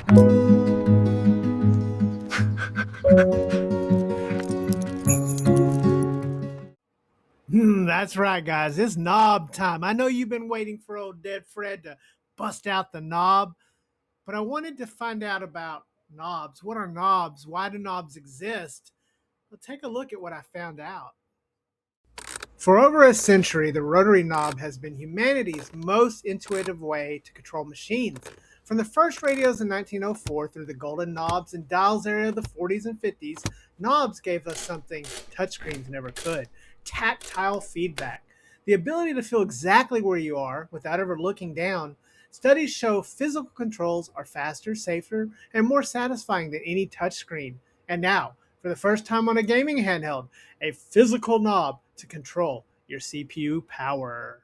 That's right, guys. It's knob time. I know you've been waiting for old dead Fred to bust out the knob, but I wanted to find out about knobs. What are knobs? Why do knobs exist? Well, take a look at what I found out. For over a century, the rotary knob has been humanity's most intuitive way to control machines. From the first radios in 1904 through the golden knobs and dials era of the 40s and 50s, knobs gave us something touchscreens never could: tactile feedback. The ability to feel exactly where you are without ever looking down. Studies show physical controls are faster, safer, and more satisfying than any touchscreen. And now, for the first time on a gaming handheld, a physical knob to control your CPU power.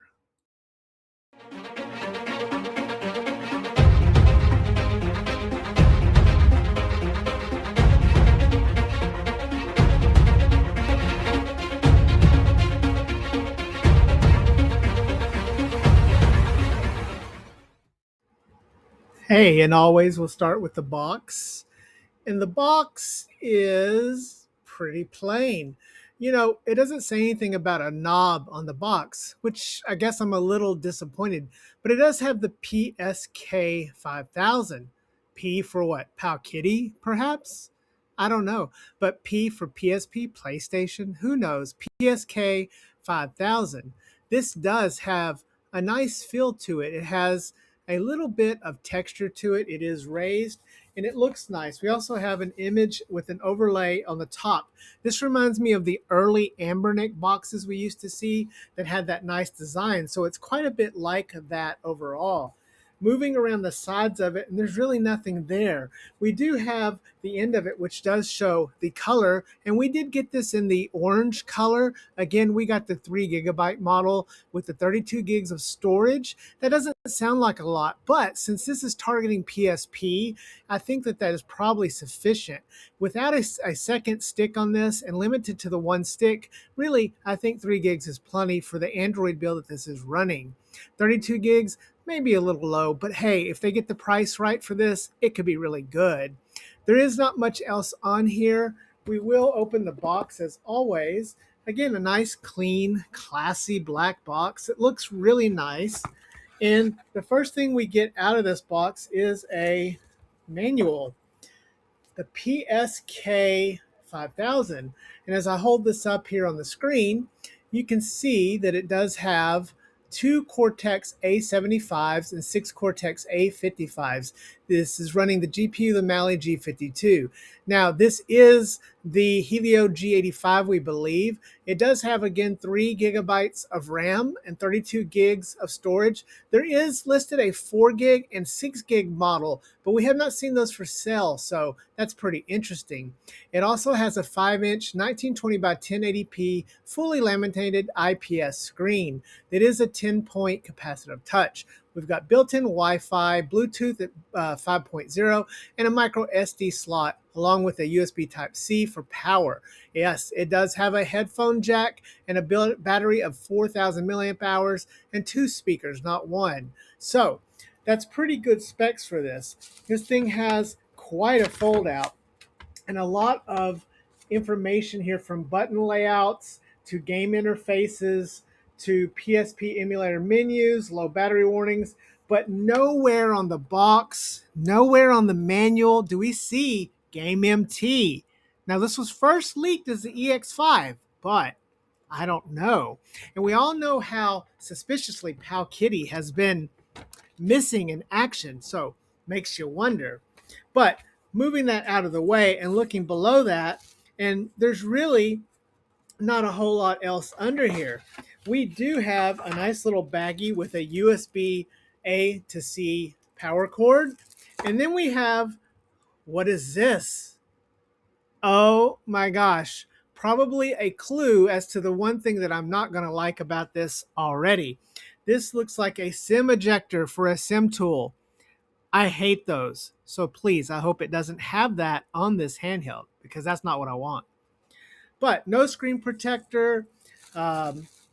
Hey, and always we'll start with the box. And the box is pretty plain. You know, it doesn't say anything about a knob on the box, which I guess I'm a little disappointed, but it does have the PSK 5000. P for what? Pow Kitty, perhaps? I don't know. But P for PSP, PlayStation, who knows? PSK 5000. This does have a nice feel to it. It has a little bit of texture to it. It is raised and it looks nice. We also have an image with an overlay on the top. This reminds me of the early Ambernick boxes we used to see that had that nice design. So it's quite a bit like that overall. Moving around the sides of it, and there's really nothing there. We do have the end of it, which does show the color, and we did get this in the orange color. Again, we got the 3 GB model with the 32 gigs of storage. That doesn't sound like a lot, but since this is targeting PSP, I think that that is probably sufficient. Without a second stick on this and limited to the one stick, really, I think 3 gigs is plenty for the Android build that this is running. 32 gigs, maybe a little low, but hey, if they get the price right for this, it could be really good. There is not much else on here. We will open the box as always. Again, a nice, clean, classy black box. It looks really nice. And the first thing we get out of this box is a manual, the PSK 5000. And as I hold this up here on the screen, you can see that it does have 2 Cortex A75s and 6 Cortex A55s. This is running the GPU, the Mali G52. Now, this is the Helio G85, we believe. It does have, again, 3 GB of RAM and 32 gigs of storage. There is listed a 4 gig and 6 gig model, but we have not seen those for sale, so that's pretty interesting. It also has a 5-inch 1920 by 1080p fully laminated IPS screen. It is a 10-point capacitive touch. We've got built-in Wi-Fi, Bluetooth at 5.0, and a micro SD slot, along with a USB Type-C for power. Yes, it does have a headphone jack and a battery of 4,000 milliamp hours and 2 speakers, not one. So that's pretty good specs for this. This thing has quite a fold out and a lot of information here, from button layouts to game interfaces to PSP emulator menus, low battery warnings, but nowhere on the box, nowhere on the manual do we see Game MT. Now, this was first leaked as the EX5, but I don't know. And we all know how suspiciously Pal Kitty has been missing in action, so makes you wonder. But moving that out of the way and looking below that, and there's really not a whole lot else under here. We do have a nice little baggie with a USB A to C power cord. And then we have, what is this? Oh my gosh, probably a clue as to the one thing that I'm not going to like about this already. This looks like a SIM ejector for a SIM tool. I hate those. So please, I hope it doesn't have that on this handheld, because that's not what I want. But no screen protector.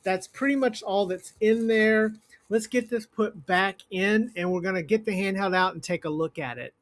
That's pretty much all that's in there. Let's get this put back in, and we're going to get the handheld out and take a look at it.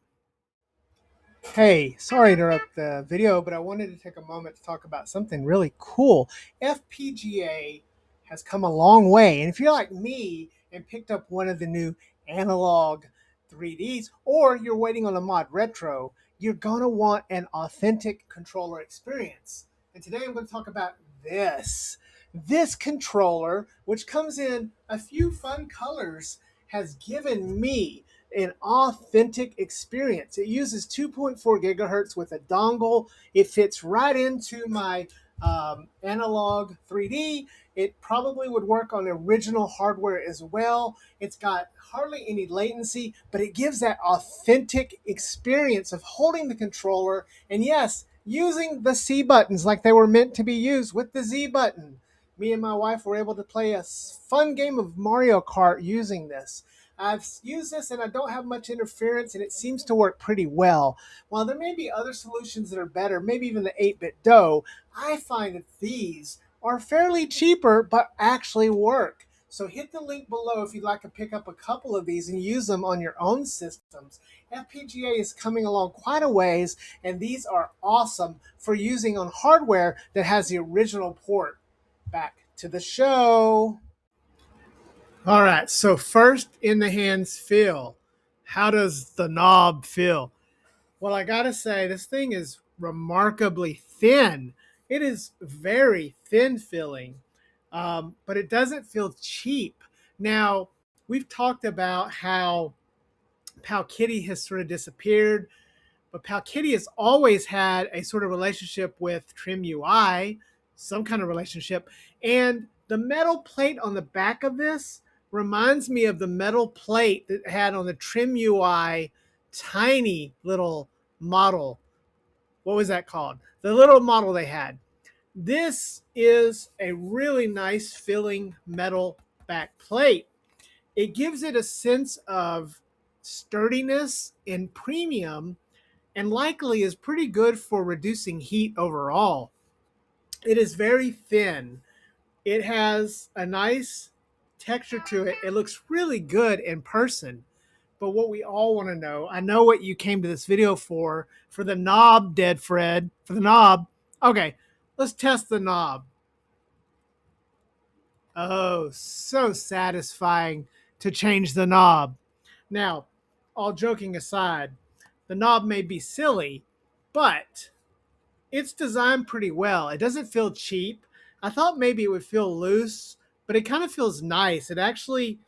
Hey, sorry to interrupt the video, but I wanted to take a moment to talk about something really cool. FPGA has come a long way, and if you're like me and picked up one of the new analog 3Ds, or you're waiting on a mod retro, you're gonna want an authentic controller experience. And today I'm going to talk about this. This controller, which comes in a few fun colors, has given me an authentic experience. It uses 2.4 gigahertz with a dongle. It fits right into my analog 3D. It probably would work on original hardware as well. It's got hardly any latency, but it gives that authentic experience of holding the controller and, yes, using the C buttons like they were meant to be used with the Z button. Me and my wife were able to play a fun game of Mario Kart using this. I've used this and I don't have much interference and it seems to work pretty well. While there may be other solutions that are better, maybe even the 8-bit DOE, I find that these are fairly cheaper but actually work. So hit the link below if you'd like to pick up a couple of these and use them on your own systems. FPGA is coming along quite a ways, and these are awesome for using on hardware that has the original port. Back to the show. All right, so first in the hands feel. How does the knob feel? Well, I gotta say, this thing is remarkably thin. It is very thin feeling, but it doesn't feel cheap. Now, we've talked about how Pal Kitty has sort of disappeared, but Pal Kitty has always had a sort of relationship with Trim UI, some kind of relationship. And the metal plate on the back of this reminds me of the metal plate that had on the Trim UI tiny little model. What was that called? The little model they had. This is a really nice feeling metal back plate. It gives it a sense of sturdiness and premium, and likely is pretty good for reducing heat overall. It is very thin. It has a nice texture to it. It looks really good in person. But what we all want to know, I know what you came to this video for the knob, Dead Fred, for the knob. Okay, let's test the knob. Oh, so satisfying to change the knob. Now, all joking aside, the knob may be silly, but it's designed pretty well. It doesn't feel cheap. I thought maybe it would feel loose, but it kind of feels nice. It actually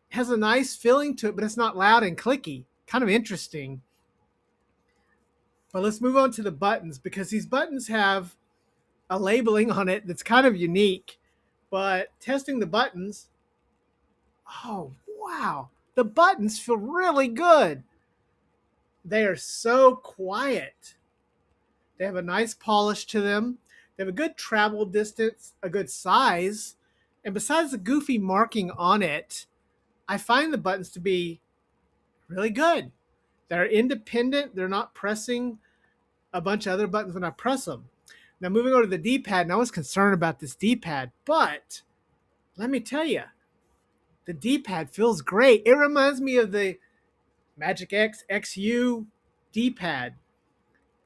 has a nice feeling to it, but it's not loud and clicky. Kind of interesting. But let's move on to the buttons, because these buttons have a labeling on it that's kind of unique. But testing the buttons, oh, wow. The buttons feel really good. They are so quiet. They have a nice polish to them. They have a good travel distance, a good size. And besides the goofy marking on it, I find the buttons to be really good. They're independent. They're not pressing a bunch of other buttons when I press them. Now, moving over to the D-pad, and I was concerned about this D-pad, but let me tell you, the D-pad feels great. It reminds me of the Magic X XU D-pad.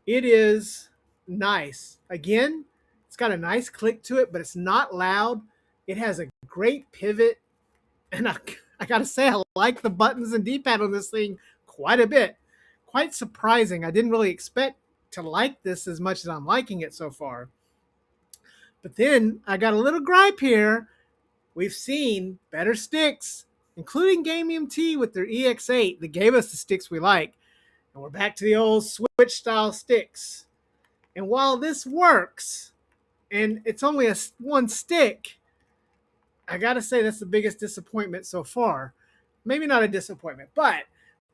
It is nice. Again, it's got a nice click to it, but it's not loud. It has a great pivot, and I gotta say, I like the buttons and D-pad on this thing quite a bit. Quite surprising. I didn't really expect to like this as much as I'm liking it so far. But then I got a little gripe here. We've seen better sticks, including Game EMT with their EX8 that gave us the sticks we like. And we're back to the old Switch style sticks. And while this works, and it's only one stick, I gotta say that's the biggest disappointment so far. Maybe not a disappointment, but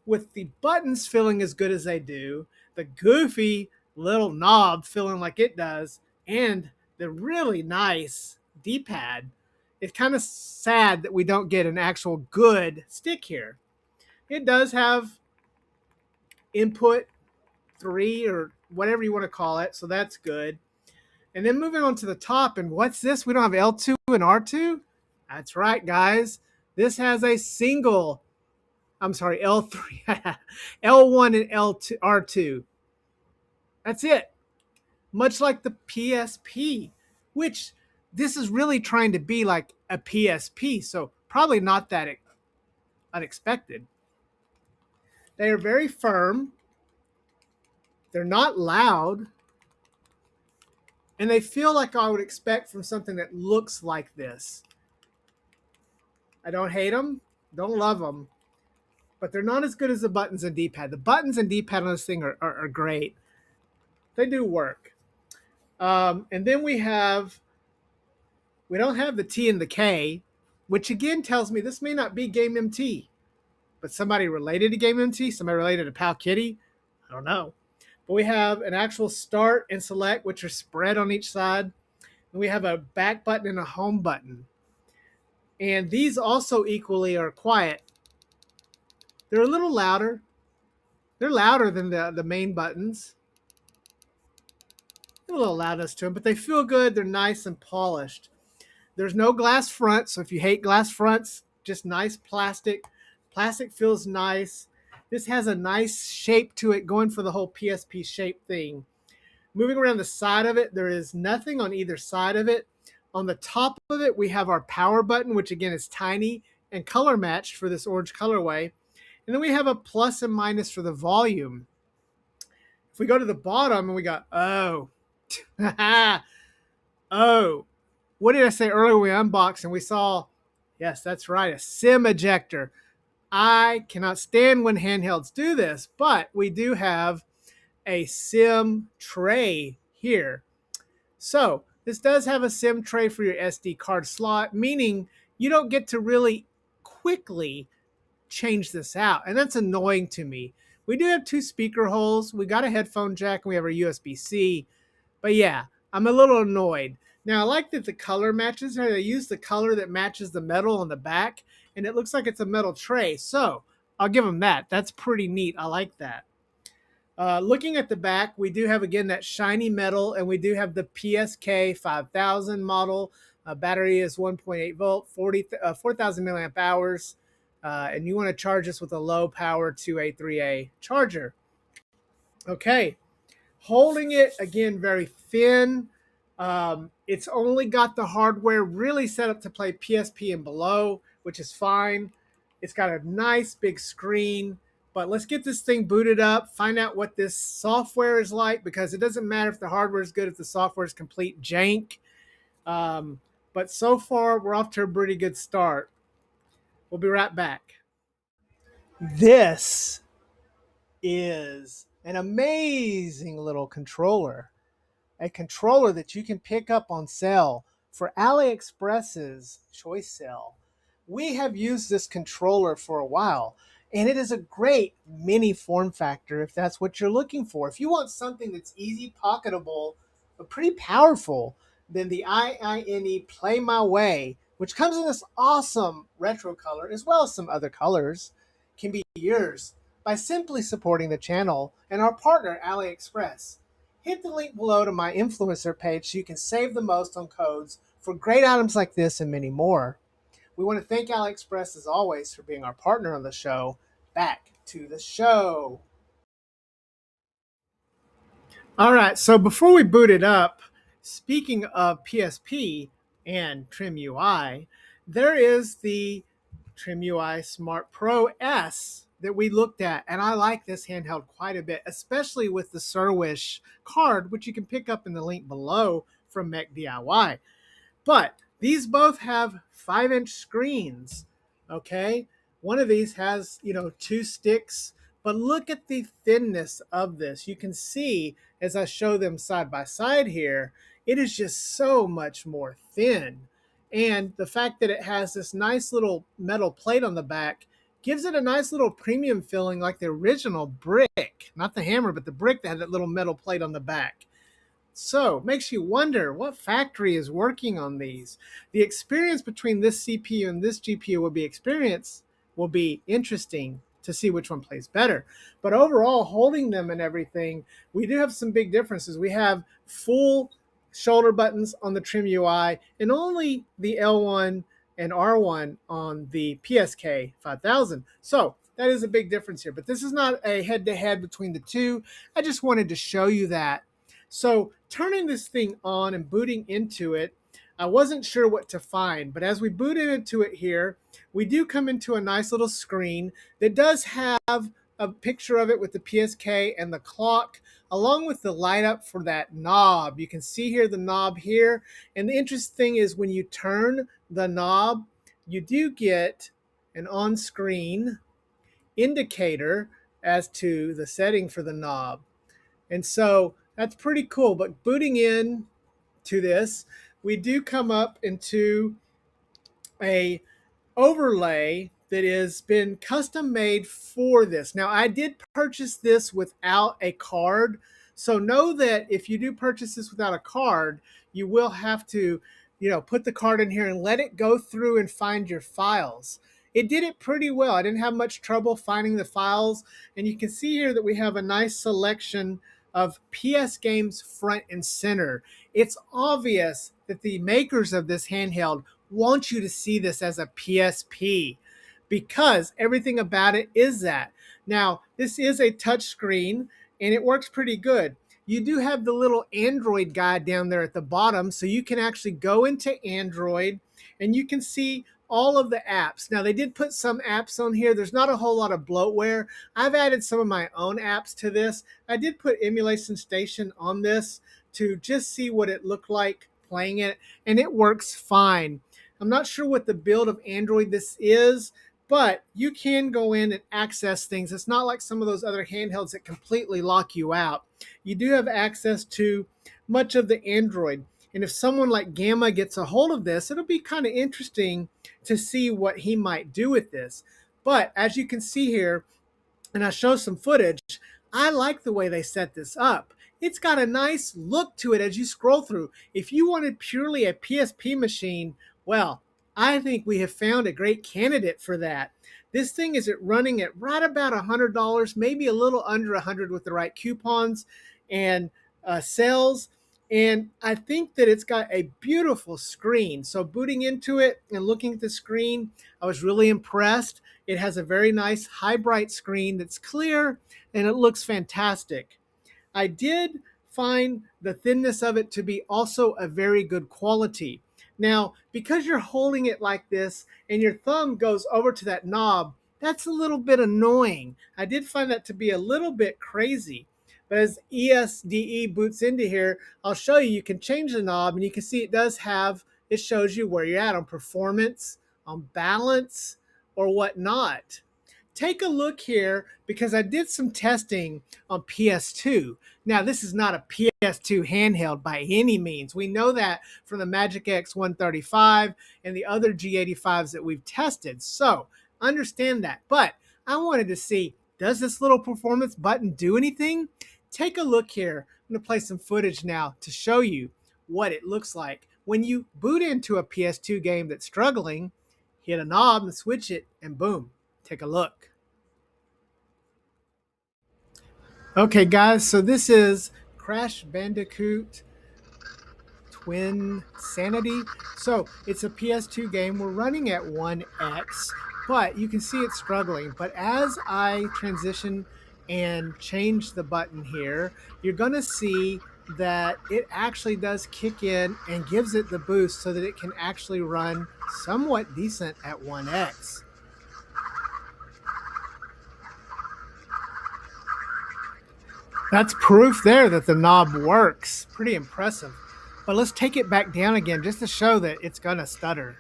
with the buttons feeling as good as they do, the goofy little knob feeling like it does, and the really nice D-pad, it's kind of sad that we don't get an actual good stick here. It does have input 3 or whatever you want to call it, so that's good. And then moving on to the top, and what's this? We don't have L2 and R2? That's right, guys. This has a single I'm sorry, L3, L1 and L2, R2. That's it. Much like the PSP, which this is really trying to be like a PSP, so probably not that unexpected. They are very firm, they're not loud, and they feel like I would expect from something that looks like this. I don't hate them, don't love them, but they're not as good as the buttons and D-pad. The buttons and D-pad on this thing are great. They do work. And then we don't have the T and the K, which again tells me this may not be Game MT, but somebody related to Game MT, somebody related to Pal Kitty, I don't know. But we have an actual start and select, which are spread on each side. And we have a back button and a home button. And these also equally are quiet. They're a little louder. They're louder than the main buttons. A little loudness to them, but they feel good. They're nice and polished. There's no glass front, so if you hate glass fronts, just nice plastic. Plastic feels nice. This has a nice shape to it, going for the whole PSP shape thing. Moving around the side of it, there is nothing on either side of it. On the top of it, we have our power button, which again is tiny and color matched for this orange colorway. And then we have a plus and minus for the volume. If we go to the bottom and we go, oh, oh, what did I say earlier? We unboxed and we saw, yes, that's right, a SIM ejector. I cannot stand when handhelds do this, but we do have a SIM tray here. So this does have a SIM tray for your SD card slot, meaning you don't get to really quickly change this out. And that's annoying to me. We do have two speaker holes. We got a headphone jack and we have our USB-C. But yeah, I'm a little annoyed. Now, I like that the color matches. They use the color that matches the metal on the back, and it looks like it's a metal tray. So I'll give them that. That's pretty neat. I like that. Looking at the back, we do have, again, that shiny metal, and we do have the PSK 5000 model. Battery is 1.8 volt, 4,000 milliamp hours, and you want to charge this with a low power 2A3A charger. Okay. Holding it, again, very thin. It's only got the hardware really set up to play PSP and below, which is fine. It's got a nice big screen. But let's get this thing booted up, find out what this software is like, because it doesn't matter if the hardware is good if the software is complete jank. But so far, we're off to a pretty good start. We'll be right back. This is an amazing little controller. A controller that you can pick up on sale for AliExpress's choice sale. We have used this controller for a while, and it is a great mini form factor if that's what you're looking for. If you want something that's easy, pocketable, but pretty powerful, then the IINE Play My Way, which comes in this awesome retro color, as well as some other colors, can be yours by simply supporting the channel and our partner, AliExpress. Hit the link below to my influencer page so you can save the most on codes for great items like this and many more. We want to thank AliExpress, as always, for being our partner on the show. Back to the show. All right, so before we boot it up, speaking of PSP and Trim UI, there is the Trim UI Smart Pro S that we looked at, and I like this handheld quite a bit, especially with the Surwish card, which you can pick up in the link below from Mech DIY. But these both have 5-inch screens, okay? One of these has, two sticks, but look at the thinness of this. You can see as I show them side by side here, it is just so much more thin. And the fact that it has this nice little metal plate on the back gives it a nice little premium feeling, like the original brick, not the hammer, but the brick that had that little metal plate on the back. So makes you wonder what factory is working on these. The experience between this CPU and this GPU will be interesting to see which one plays better. But overall, holding them and everything, we do have some big differences. We have full shoulder buttons on the Trim UI and only the L1 and R1 on the PSK 5000. So that is a big difference here. But this is not a head-to-head between the two. I just wanted to show you that. So turning this thing on and booting into it, I wasn't sure what to find, but as we boot into it here, we do come into a nice little screen that does have a picture of it with the PSK and the clock, along with the light up for that knob. You can see here the knob here. And the interesting thing is when you turn the knob, you do get an on-screen indicator as to the setting for the knob. And so that's pretty cool. But booting in to this, we do come up into a overlay that has been custom made for this. Now, I did purchase this without a card, so know that if you do purchase this without a card, you will have to, put the card in here and let it go through and find your files. It did it pretty well. I didn't have much trouble finding the files, and you can see here that we have a nice selection of PS games front and center. It's obvious that the makers of this handheld want you to see this as a PSP because everything about it is that. Now, this is a touch screen and it works pretty good. You do have the little Android guide down there at the bottom, so you can actually go into Android and you can see all of the apps. Now, they did put some apps on here. There's not a whole lot of bloatware. I've added some of my own apps to this. I did put Emulation Station on this to just see what it looked like playing it, and it works fine. I'm not sure what the build of Android this is, but you can go in and access things. It's not like some of those other handhelds that completely lock you out. You do have access to much of the Android. And if someone like Gamma gets a hold of this, it'll be kind of interesting to see what he might do with this. But as you can see here, and I show some footage, I like the way they set this up. It's got a nice look to it as you scroll through. If you wanted purely a PSP machine, well, I think we have found a great candidate for that. This thing is running at right about $100, maybe a little under $100 with the right coupons and sales. And I think that it's got a beautiful screen. So booting into it and looking at the screen, I was really impressed. It has a very nice high bright screen that's clear and it looks fantastic. I did find the thinness of it to be also a very good quality. Now, because you're holding it like this and your thumb goes over to that knob, that's a little bit annoying. I did find that to be a little bit crazy. But as ESDE boots into here, I'll show you, you can change the knob and you can see it does have, it shows you where you're at on performance, on balance, or whatnot. Take a look here because I did some testing on PS2. Now, this is not a PS2 handheld by any means. We know that from the Magic X 135 and the other G85s that we've tested. So understand that. But I wanted to see, does this little performance button do anything? Take a look here. I'm going to play some footage now to show you what it looks like. When you boot into a PS2 game that's struggling, hit a knob and switch it, and boom, take a look. Okay, guys, so this is Crash Bandicoot Twin Sanity. So it's a PS2 game. We're running at 1x, but you can see it's struggling. But as I transition and change the button here, you're going to see that it actually does kick in and gives it the boost so that it can actually run somewhat decent at 1x. That's proof there that the knob works. Pretty impressive. But let's take it back down again just to show that it's going to stutter.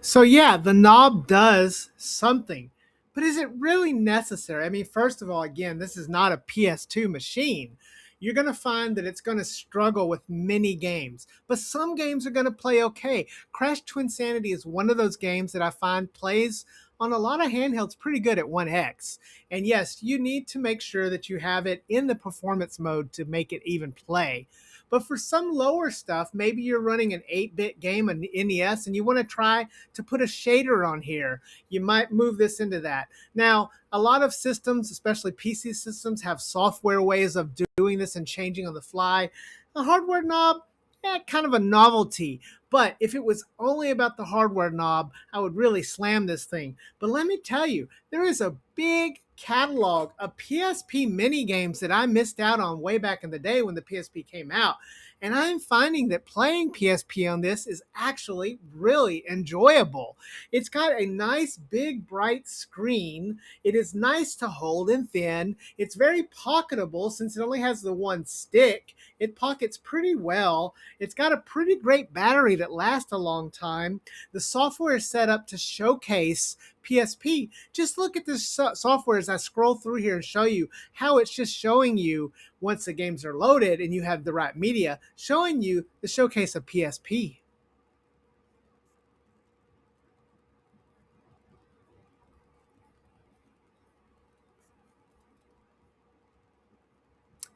So yeah, the knob does something. But is it really necessary? I mean, first of all, again, this is not a PS2 machine. You're going to find that it's going to struggle with many games, but some games are going to play okay. Crash Twinsanity is one of those games that I find plays on a lot of handhelds pretty good at 1x. And yes, you need to make sure that you have it in the performance mode to make it even play. But for some lower stuff, maybe you're running an 8-bit game on NES and you want to try to put a shader on here. You might move this into that. Now, a lot of systems, especially PC systems, have software ways of doing this and changing on the fly. A hardware knob, kind of a novelty. But if it was only about the hardware knob, I would really slam this thing. But let me tell you, there is a big catalog of PSP mini games that I missed out on way back in the day when the PSP came out. And I'm finding that playing PSP on this is actually really enjoyable. It's got a nice big bright screen. It is nice to hold and thin. It's very pocketable since it only has the one stick. It pockets pretty well. It's got a pretty great battery that lasts a long time. The software is set up to showcase PSP. Just look at this software as I scroll through here and show you how it's just showing you once the games are loaded and you have the right media, showing you the showcase of PSP.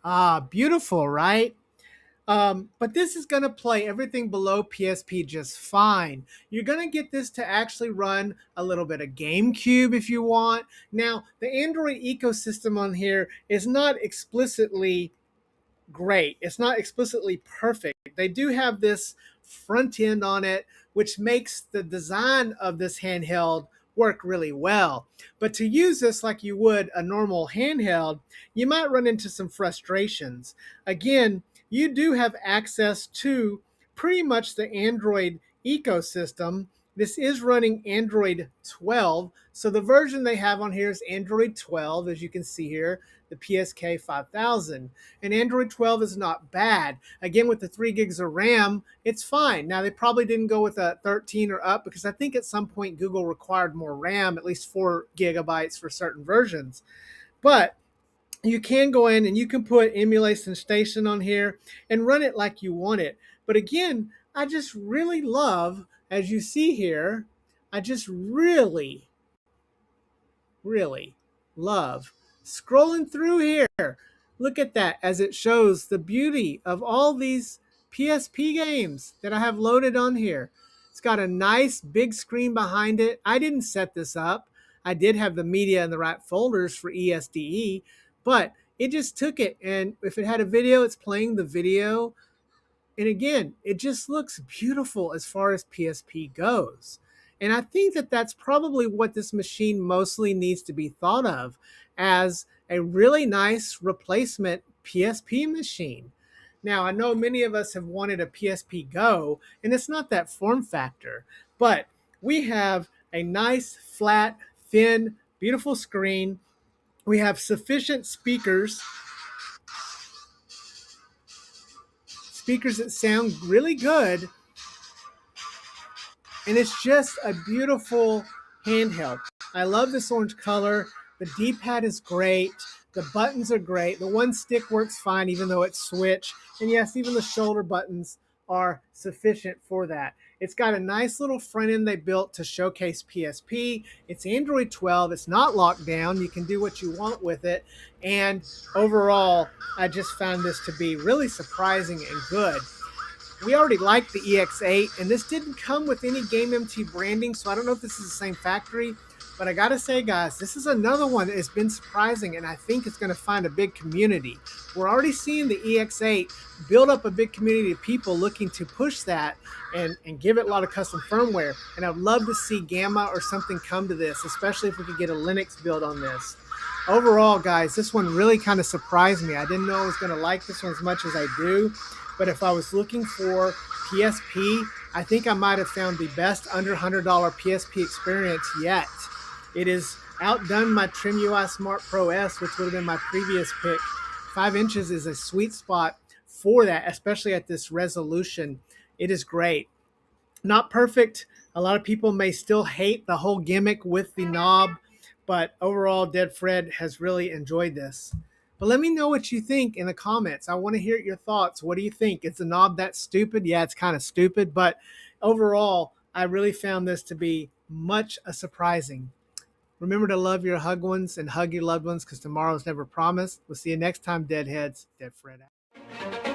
Ah, beautiful, right? But this is going to play everything below PSP just fine. You're going to get this to actually run a little bit of GameCube if you want. Now, the Android ecosystem on here is not explicitly great. It's not explicitly perfect. They do have this front end on it, which makes the design of this handheld work really well. But to use this like you would a normal handheld, you might run into some frustrations. Again, you do have access to pretty much the Android ecosystem. This is running Android 12. So the version they have on here is Android 12, as you can see here, the PSK 5000. And Android 12 is not bad. Again, with the 3 gigs of RAM, it's fine. Now, they probably didn't go with a 13 or up because I think at some point Google required more RAM, at least 4 gigabytes for certain versions. But you can go in and you can put Emulation Station on here and run it like you want it. But again, I just really love, as you see here, I just really love scrolling through here. Look at that as it shows the beauty of all these PSP games that I have loaded on here. It's got a nice big screen behind it. I didn't set this up. I did have the media in the right folders for ESDE, but it just took it. And if it had a video, it's playing the video. And again, it just looks beautiful as far as PSP goes. And I think that that's probably what this machine mostly needs to be thought of as a really nice replacement PSP machine. Now, I know many of us have wanted a PSP Go, and it's not that form factor, but we have a nice, flat, thin, beautiful screen. We have sufficient speakers that sound really good, and it's just a beautiful handheld. I love this orange color. The D-pad is great. The buttons are great. The one stick works fine, even though it's switch. And yes, even the shoulder buttons are sufficient for that. It's got a nice little front end they built to showcase PSP. It's Android 12. It's not locked down. You can do what you want with it. And overall, I just found this to be really surprising and good. We already liked the EX8, and this didn't come with any Game MT branding, so I don't know if this is the same factory. But I gotta say, guys, this is another one that has been surprising, and I think it's gonna find a big community. We're already seeing the EX8 build up a big community of people looking to push that and give it a lot of custom firmware. And I'd love to see Gamma or something come to this, especially if we could get a Linux build on this. Overall, guys, this one really kind of surprised me. I didn't know I was gonna like this one as much as I do. But if I was looking for PSP, I think I might have found the best under $100 PSP experience yet. It has outdone my Trim UI Smart Pro S, which would have been my previous pick. 5 inches is a sweet spot for that, especially at this resolution. It is great. Not perfect. A lot of people may still hate the whole gimmick with the knob, but overall, Dead Fred has really enjoyed this. But let me know what you think in the comments. I want to hear your thoughts. What do you think? Is the knob that stupid? Yeah, it's kind of stupid, but overall, I really found this to be much surprising. Remember to love your hug ones and hug your loved ones because tomorrow's never promised. We'll see you next time, Deadheads. Dead Fred out.